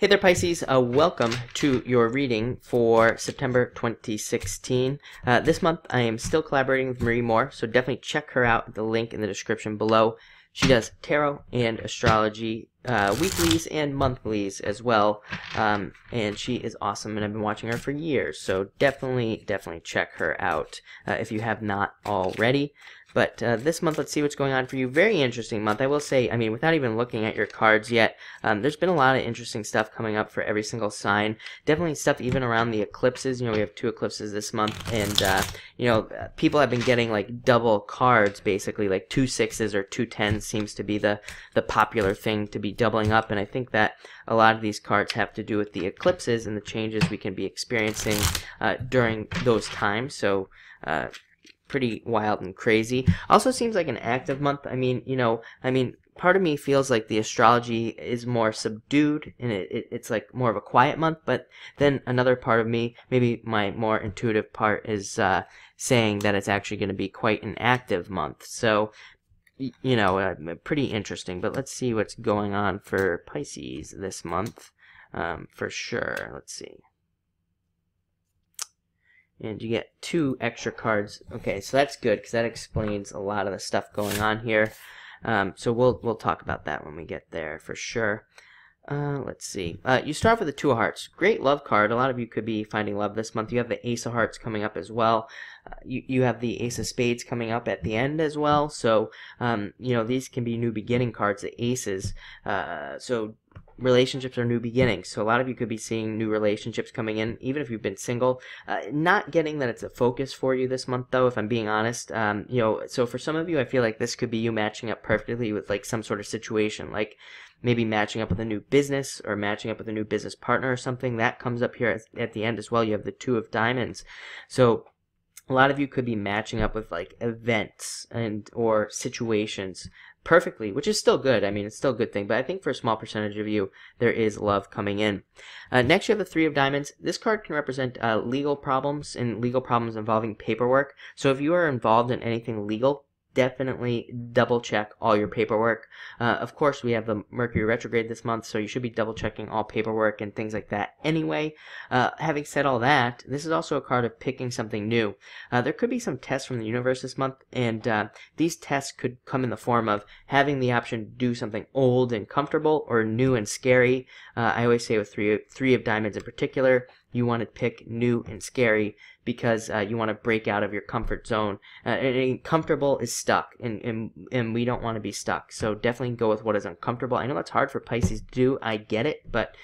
Hey there, Pisces. Welcome to your reading for September 2016. This month, I am still collaborating with Marie Moore, so definitely check her out at the link in the description below. She does tarot and astrology weeklies and monthlies as well, and she is awesome, and I've been watching her for years, so definitely check her out if you have not already. But this month, let's see what's going on for you. Very interesting month. I will say, I mean, without even looking at your cards yet, there's been a lot of interesting stuff coming up for every single sign. Definitely stuff even around the eclipses. You know, we have 2 eclipses this month, and, you know, people have been getting, like, double cards, basically. Like 2 6s or 2 10s seems to be the popular thing to be doubling up, and I think that a lot of these cards have to do with the eclipses and the changes we can be experiencing during those times. So, pretty wild and crazy. Also seems like an active month. I mean, you know, part of me feels like the astrology is more subdued and it's like more of a quiet month, but then another part of me, maybe my more intuitive part, is saying that it's actually going to be quite an active month. So, you know, pretty interesting. But let's see what's going on for Pisces this month for sure. Let's see. And you get 2 extra cards. Okay, so that's good because that explains a lot of the stuff going on here. So we'll talk about that when we get there for sure. Let's see. You start with the 2 of Hearts. Great love card. A lot of you could be finding love this month. You have the Ace of Hearts coming up as well. You have the Ace of Spades coming up at the end as well. So, you know, these can be new beginning cards, the aces. So relationships are new beginnings. So a lot of you could be seeing new relationships coming in, even if you've been single. Not getting that it's a focus for you this month, though, if I'm being honest. You know, so for some of you, I feel like this could be you matching up perfectly with, like, some sort of situation, like maybe matching up with a new business or matching up with a new business partner or something. That comes up here at the end as well. You have the 2 of Diamonds. So a lot of you could be matching up with, like, events and or situations perfectly, which is still good. I mean, it's still a good thing, but I think for a small percentage of you, there is love coming in. Next, you have the 3 of Diamonds. This card can represent legal problems and legal problems involving paperwork. So if you are involved in anything legal, definitely double check all your paperwork. Of course, we have the Mercury retrograde this month, so you should be double checking all paperwork and things like that anyway. Having said all that, this is also a card of picking something new. There could be some tests from the universe this month, and these tests could come in the form of having the option to do something old and comfortable or new and scary. I always say with three of Diamonds in particular, you want to pick new and scary because you want to break out of your comfort zone. And comfortable is stuck, and we don't want to be stuck. So definitely go with what is uncomfortable. I know that's hard for Pisces to do. I get it, but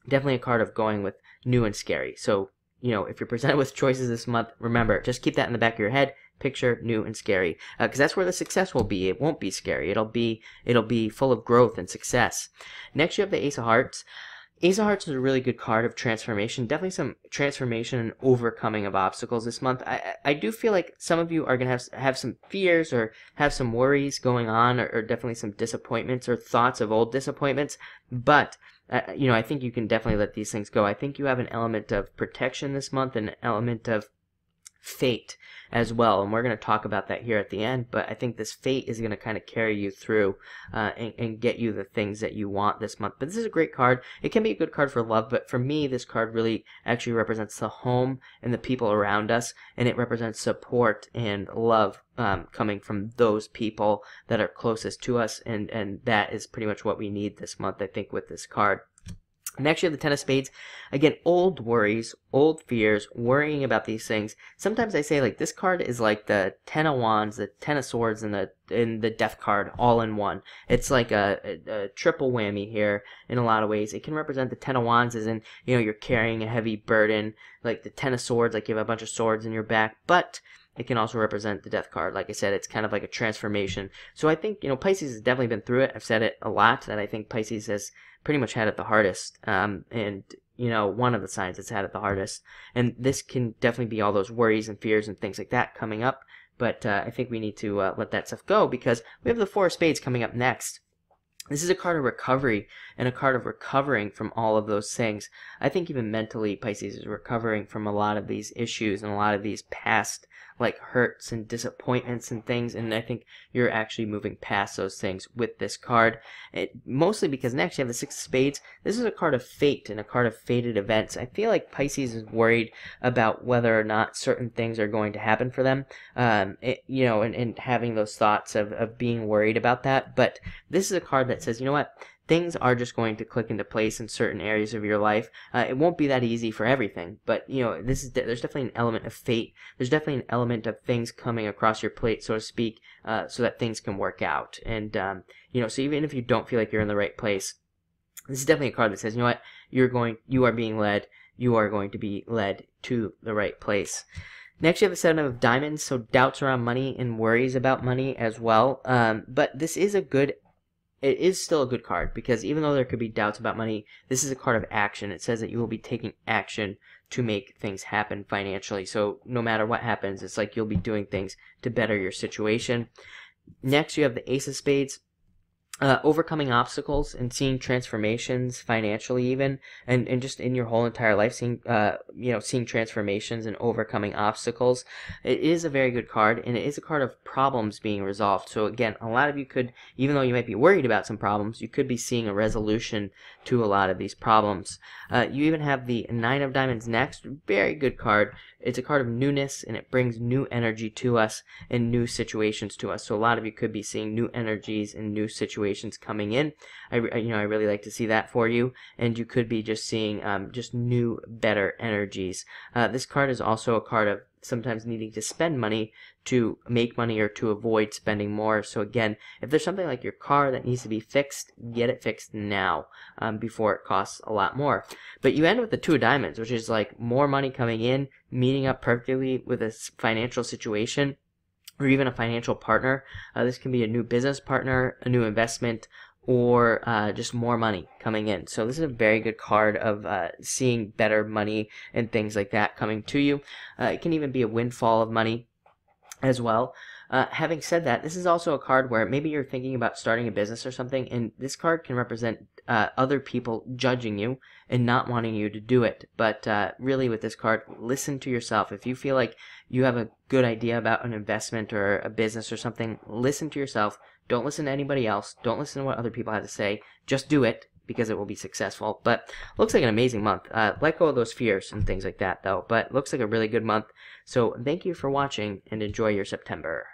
definitely a card of going with new and scary. So, you know, if you're presented with choices this month, remember, just keep that in the back of your head. Picture new and scary, because that's where the success will be. It won't be scary. It'll be full of growth and success. Next, you have the Ace of Hearts. Ace of Hearts is a really good card of transformation. Definitely some transformation and overcoming of obstacles this month. I do feel like some of you are going to have some fears or have some worries going on, or definitely some disappointments or thoughts of old disappointments. But, you know, I think you can definitely let these things go. I think you have an element of protection this month, and an element of fate as well, and we're going to talk about that here at the end. But I think this fate is going to kind of carry you through and get you the things that you want this month. But this is a great card. It can be a good card for love, but for me, this card really actually represents the home and the people around us, and it represents support and love coming from those people that are closest to us, and that is pretty much what we need this month, I think, with this card. Next, you have the 10 of Spades. Again, old worries, old fears, worrying about these things. Sometimes I say, like, this card is like the 10 of Wands, the 10 of Swords, and the Death card all in one. It's like a triple whammy here in a lot of ways. It can represent the 10 of Wands as in, you know, you're carrying a heavy burden. Like the 10 of Swords, like you have a bunch of swords in your back. But it can also represent the Death card. Like I said, it's kind of like a transformation. So I think, you know, Pisces has definitely been through it. I've said it a lot, that I think Pisces has pretty much had it the hardest. And, you know, one of the signs that's had it the hardest. And this can definitely be all those worries and fears and things like that coming up. But I think we need to let that stuff go, because we have the 4 of Spades coming up next. This is a card of recovery, and a card of recovering from all of those things. I think even mentally, Pisces is recovering from a lot of these issues and a lot of these past like hurts and disappointments and things, and I think you're actually moving past those things with this card. Mostly because next you have the Six of Spades. This is a card of fate and a card of fated events. I feel like Pisces is worried about whether or not certain things are going to happen for them, you know, and having those thoughts of being worried about that. But this is a card that says, you know what? Things are just going to click into place in certain areas of your life. It won't be that easy for everything, but you know, there's definitely an element of fate. There's definitely an element of things coming across your plate, so to speak, so that things can work out. And you know, so even if you don't feel like you're in the right place, this is definitely a card that says, you know what, you are being led. You are going to be led to the right place. Next, you have the Seven of Diamonds, so doubts around money and worries about money as well. But this is it is still a good card, because even though there could be doubts about money, this is a card of action. It says that you will be taking action to make things happen financially. So no matter what happens, it's like you'll be doing things to better your situation. Next, you have the Ace of Spades. Overcoming obstacles and seeing transformations financially, even and just in your whole entire life, seeing you know, seeing transformations and overcoming obstacles. It is a very good card, and it is a card of problems being resolved. So again, a lot of you could, even though you might be worried about some problems, you could be seeing a resolution to a lot of these problems. You even have the Nine of Diamonds next. Very good card. It's a card of newness, and it brings new energy to us and new situations to us. So a lot of you could be seeing new energies and new situations coming in. I really like to see that for you, and you could be just seeing just new, better energies. This card is also a card of sometimes needing to spend money to make money or to avoid spending more. So again, if there's something like your car that needs to be fixed, get it fixed now before it costs a lot more. But you end with the Two of Diamonds, which is like more money coming in, meeting up perfectly with a financial situation, or even a financial partner. This can be a new business partner, a new investment, or just more money coming in. So this is a very good card of seeing better money and things like that coming to you. It can even be a windfall of money as well. Having said that, this is also a card where maybe you're thinking about starting a business or something, and this card can represent other people judging you and not wanting you to do it. But really with this card, listen to yourself. If you feel like you have a good idea about an investment or a business or something, listen to yourself. Don't listen to anybody else. Don't listen to what other people have to say. Just do it, because it will be successful. But looks like an amazing month. Let go of those fears and things like that, though. But looks like a really good month. So thank you for watching, and enjoy your September.